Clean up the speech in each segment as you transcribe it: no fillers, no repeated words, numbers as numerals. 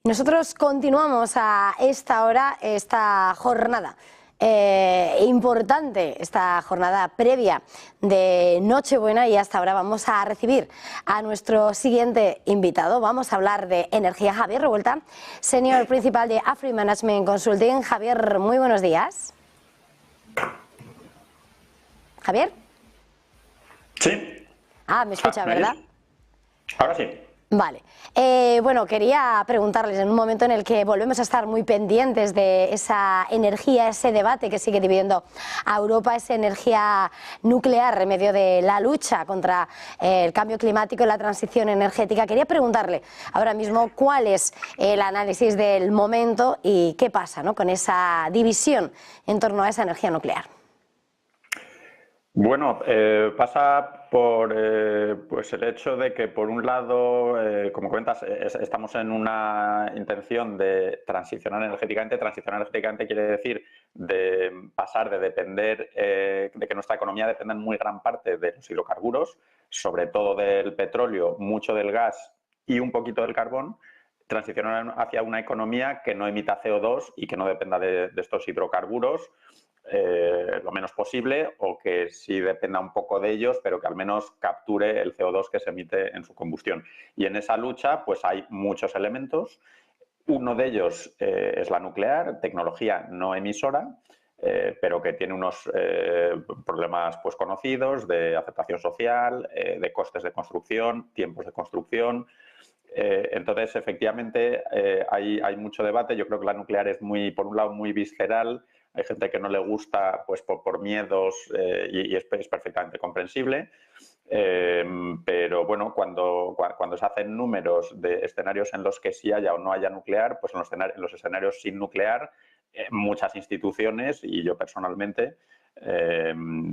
Nosotros continuamos a esta hora, esta jornada importante, esta jornada previa de Nochebuena, y hasta ahora vamos a recibir a nuestro siguiente invitado. Vamos a hablar de energía. Javier Revuelta, Senior Principal de Afri Management Consulting. Javier, muy buenos días. ¿Javier? Sí. Me escucha, ¿verdad? Ahora sí. Vale. Bueno, quería preguntarles, en un momento en el que volvemos a estar muy pendientes de esa energía, ese debate que sigue dividiendo a Europa, esa energía nuclear en medio de la lucha contra el cambio climático y la transición energética, quería preguntarle ahora mismo cuál es el análisis del momento y qué pasa, ¿no?, con esa división en torno a esa energía nuclear. Bueno, pasa por pues el hecho de que, por un lado, como comentas, estamos en una intención de transicionar energéticamente. Transicionar energéticamente quiere decir de pasar de depender, de que nuestra economía dependa en muy gran parte de los hidrocarburos, sobre todo del petróleo, mucho del gas y un poquito del carbón. Transicionar hacia una economía que no emita CO2 y que no dependa de estos hidrocarburos lo menos posible, o que sí dependa un poco de ellos, pero que al menos capture el CO2 que se emite en su combustión. Y en esa lucha pues hay muchos elementos. Uno de ellos es la nuclear, tecnología no emisora, pero que tiene unos problemas pues conocidos de aceptación social, de costes de construcción, tiempos de construcción. Entonces, efectivamente, hay mucho debate. Yo creo que la nuclear es muy, por un lado, muy visceral. Hay gente que no le gusta pues por miedos y es perfectamente comprensible. Pero bueno, cuando se hacen números de escenarios en los que sí haya o no haya nuclear, pues en los escenarios sin nuclear, muchas instituciones y yo personalmente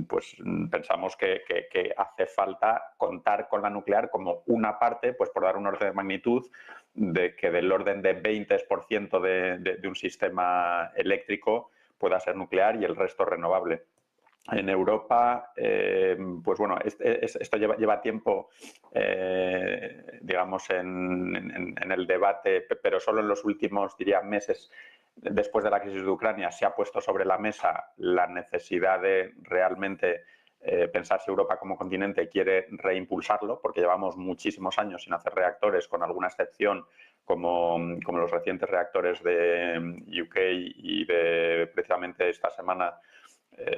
pues pensamos que hace falta contar con la nuclear como una parte, pues por dar un orden de magnitud, de que del orden de 20% de un sistema eléctrico pueda ser nuclear y el resto renovable. En Europa, pues bueno, esto lleva tiempo, digamos, en el debate, pero solo en los últimos, diría, meses, después de la crisis de Ucrania, se ha puesto sobre la mesa la necesidad de realmente pensar si Europa como continente quiere reimpulsarlo, porque llevamos muchísimos años sin hacer reactores, con alguna excepción, como los recientes reactores de UK, y precisamente esta semana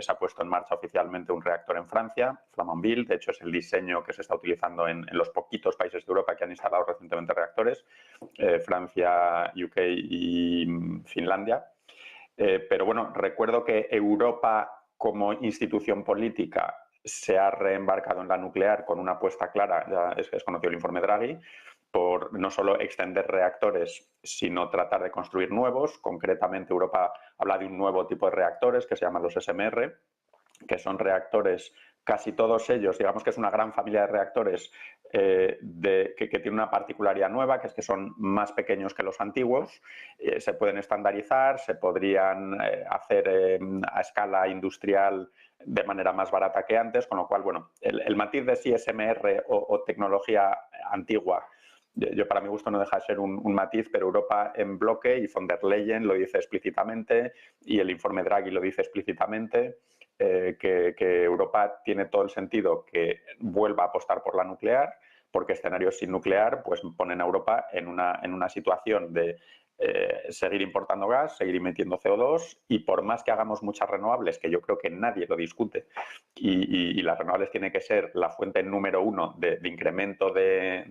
se ha puesto en marcha oficialmente un reactor en Francia, Flamanville. De hecho, es el diseño que se está utilizando en los poquitos países de Europa que han instalado recientemente reactores, Francia, UK y Finlandia. Pero bueno, recuerdo que Europa, como institución política, se ha reembarcado en la nuclear con una apuesta clara, ya es conocido el informe Draghi, por no solo extender reactores, sino tratar de construir nuevos. Concretamente, Europa habla de un nuevo tipo de reactores que se llaman los SMR, que son reactores, casi todos ellos, digamos que es una gran familia de reactores que tiene una particularidad nueva, que es que son más pequeños que los antiguos, se pueden estandarizar, se podrían hacer a escala industrial de manera más barata que antes, con lo cual, bueno, el matiz de si SMR o tecnología antigua, yo para mi gusto no deja de ser un matiz, pero Europa en bloque, y von der Leyen lo dice explícitamente, y el informe Draghi lo dice explícitamente, que Europa tiene todo el sentido que vuelva a apostar por la nuclear, porque escenarios sin nuclear pues ponen a Europa en una situación de seguir importando gas, seguir emitiendo CO2, y por más que hagamos muchas renovables, que yo creo que nadie lo discute, y las renovables tienen que ser la fuente número uno de incremento de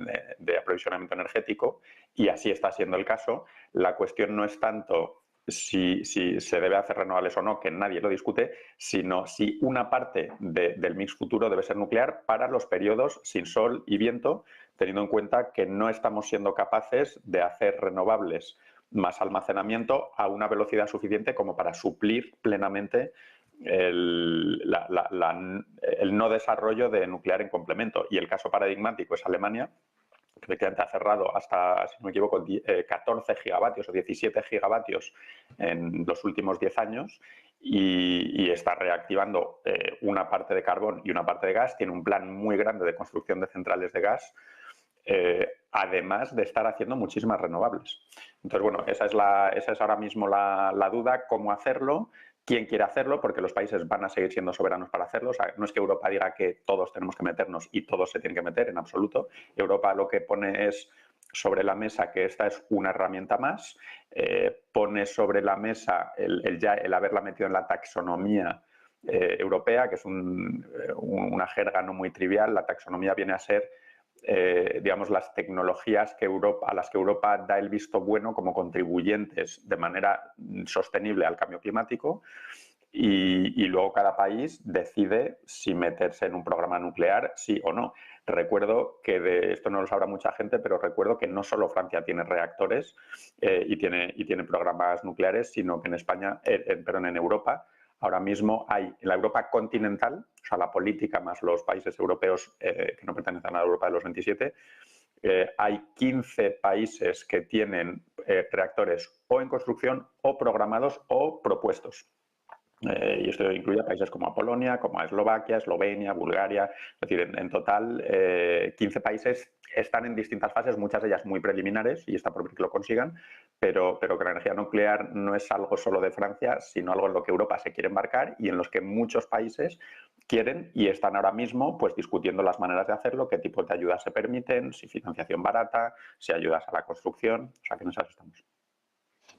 aprovisionamiento energético, y así está siendo el caso. La cuestión no es tanto si se debe hacer renovables o no, que nadie lo discute, sino si una parte del mix futuro debe ser nuclear para los periodos sin sol y viento, teniendo en cuenta que no estamos siendo capaces de hacer renovables más almacenamiento a una velocidad suficiente como para suplir plenamente el no desarrollo de nuclear en complemento. Y el caso paradigmático es Alemania, que efectivamente ha cerrado hasta, si no me equivoco, 14 gigavatios o 17 gigavatios en los últimos 10 años, y está reactivando una parte de carbón y una parte de gas. Tiene un plan muy grande de construcción de centrales de gas, además de estar haciendo muchísimas renovables. Entonces, bueno, esa es ahora mismo la duda, cómo hacerlo, quién quiere hacerlo, porque los países van a seguir siendo soberanos para hacerlo. O sea, no es que Europa diga que todos tenemos que meternos y todos se tienen que meter, en absoluto. Europa lo que pone es sobre la mesa que esta es una herramienta más, pone sobre la mesa el haberla metido en la taxonomía europea, que es una jerga no muy trivial. La taxonomía viene a ser digamos, las tecnologías a las que Europa da el visto bueno como contribuyentes de manera sostenible al cambio climático, y luego cada país decide si meterse en un programa nuclear, sí o no. Recuerdo que esto no lo sabrá mucha gente, pero recuerdo que no solo Francia tiene reactores y tiene programas nucleares, sino que en España, en Europa, ahora mismo hay en la Europa continental, o sea, la política más los países europeos que no pertenecen a la Europa de los 27, hay 15 países que tienen reactores o en construcción o programados o propuestos. Y esto incluye a países como a Polonia, como a Eslovaquia, Eslovenia, Bulgaria. Es decir, en total 15 países están en distintas fases, muchas de ellas muy preliminares, y está por ver que lo consigan, pero que la energía nuclear no es algo solo de Francia, sino algo en lo que Europa se quiere embarcar y en los que muchos países quieren y están ahora mismo pues discutiendo las maneras de hacerlo, qué tipos de ayudas se permiten, si financiación barata, si ayudas a la construcción. O sea, que en esas estamos.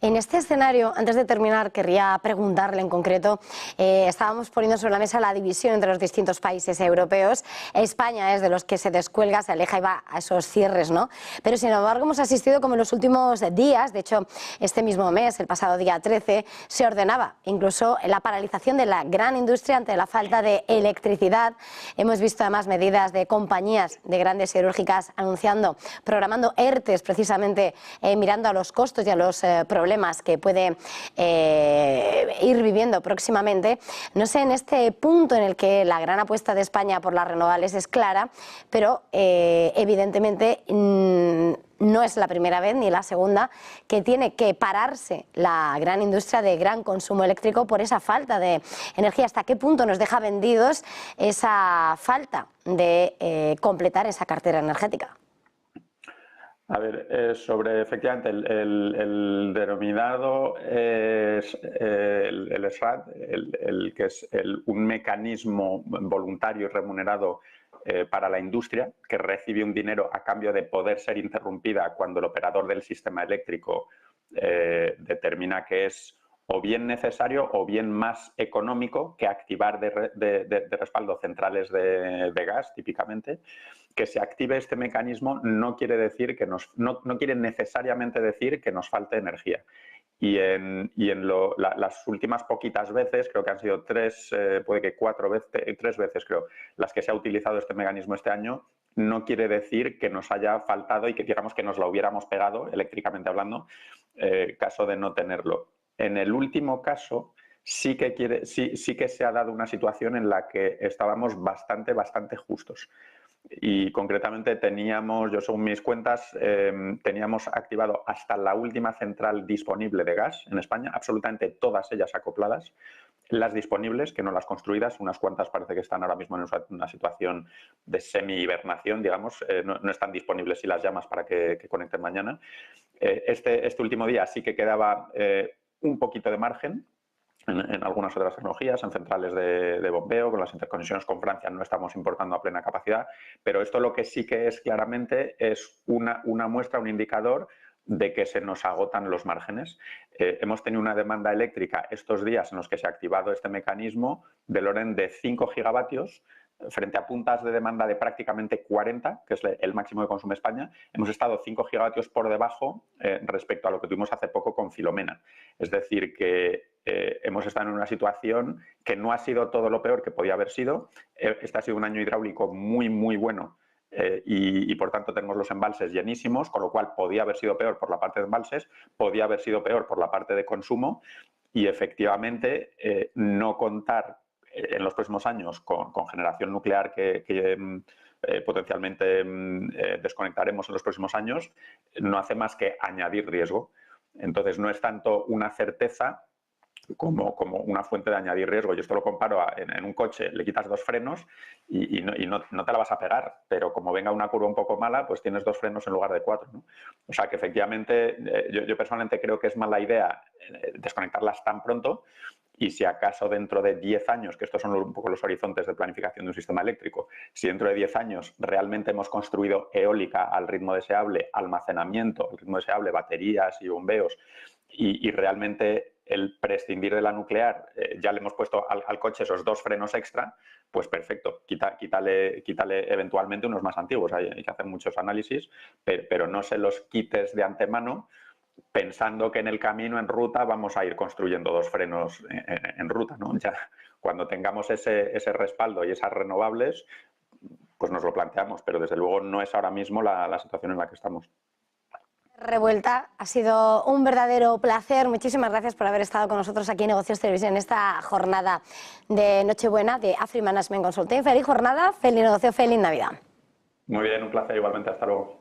En este escenario, antes de terminar, querría preguntarle en concreto, estábamos poniendo sobre la mesa la división entre los distintos países europeos. España es de los que se descuelga, se aleja y va a esos cierres, ¿no? Pero sin embargo hemos asistido como en los últimos días, de hecho este mismo mes, el pasado día 13, se ordenaba incluso la paralización de la gran industria ante la falta de electricidad. Hemos visto además medidas de compañías de grandes siderúrgicas anunciando, programando ERTEs precisamente mirando a los costos y a los problemas que puede ir viviendo próximamente. No sé, en este punto en el que la gran apuesta de España por las renovables es clara, pero evidentemente no es la primera vez ni la segunda que tiene que pararse la gran industria de gran consumo eléctrico por esa falta de energía. ¿Hasta qué punto nos deja vendidos esa falta de completar esa cartera energética? A ver, sobre efectivamente el denominado es el SRAD, que es un mecanismo voluntario y remunerado para la industria, que recibe un dinero a cambio de poder ser interrumpida cuando el operador del sistema eléctrico determina que es o bien necesario o bien más económico que activar de respaldo centrales de gas, típicamente. Que se active este mecanismo no quiere decir que no quiere necesariamente decir que nos falte energía. Y en las últimas poquitas veces, creo que han sido tres veces, creo, las que se ha utilizado este mecanismo este año, no quiere decir que nos haya faltado y que digamos que nos lo hubiéramos pegado, eléctricamente hablando, caso de no tenerlo. En el último caso, sí que se ha dado una situación en la que estábamos bastante justos. Y concretamente teníamos, yo según mis cuentas, teníamos activado hasta la última central disponible de gas en España, absolutamente todas ellas acopladas, las disponibles, que no las construidas, unas cuantas parece que están ahora mismo en una situación de semi-hibernación, digamos, no están disponibles si las llamas para que conecten mañana. Este último día sí que quedaba un poquito de margen. En algunas otras tecnologías, en centrales de bombeo, con las interconexiones con Francia no estamos importando a plena capacidad, pero esto lo que sí que es claramente es una muestra, un indicador de que se nos agotan los márgenes. Hemos tenido una demanda eléctrica estos días en los que se ha activado este mecanismo del orden de 5 gigavatios, frente a puntas de demanda de prácticamente 40, que es el máximo que consume España. Hemos estado 5 gigavatios por debajo respecto a lo que tuvimos hace poco con Filomena. Es decir, que hemos estado en una situación que no ha sido todo lo peor que podía haber sido. Este ha sido un año hidráulico muy bueno y por tanto tenemos los embalses llenísimos, con lo cual podía haber sido peor por la parte de embalses, podía haber sido peor por la parte de consumo y efectivamente no contar en los próximos años con generación nuclear que potencialmente desconectaremos en los próximos años, no hace más que añadir riesgo. Entonces no es tanto una certeza como una fuente de añadir riesgo. Yo esto lo comparo en un coche, le quitas 2 frenos y no te la vas a pegar, pero como venga una curva un poco mala, pues tienes 2 frenos en lugar de 4, ¿no? O sea que efectivamente yo personalmente creo que es mala idea desconectarlas tan pronto, y si acaso dentro de 10 años, que estos son un poco los horizontes de planificación de un sistema eléctrico, si dentro de 10 años realmente hemos construido eólica al ritmo deseable, almacenamiento al ritmo deseable, baterías y bombeos, y realmente el prescindir de la nuclear, ya le hemos puesto al coche esos 2 frenos extra, pues perfecto, quítale eventualmente unos más antiguos. Hay que hacer muchos análisis, pero no se los quites de antemano pensando que en el camino, en ruta, vamos a ir construyendo 2 frenos en ruta, ¿no? Ya cuando tengamos ese respaldo y esas renovables, pues nos lo planteamos, pero desde luego no es ahora mismo la situación en la que estamos. Revuelta, ha sido un verdadero placer. Muchísimas gracias por haber estado con nosotros aquí en Negocios Televisión en esta jornada de Nochebuena de Afri Management Consulting. Feliz jornada, feliz negocio, feliz Navidad. Muy bien, un placer igualmente. Hasta luego.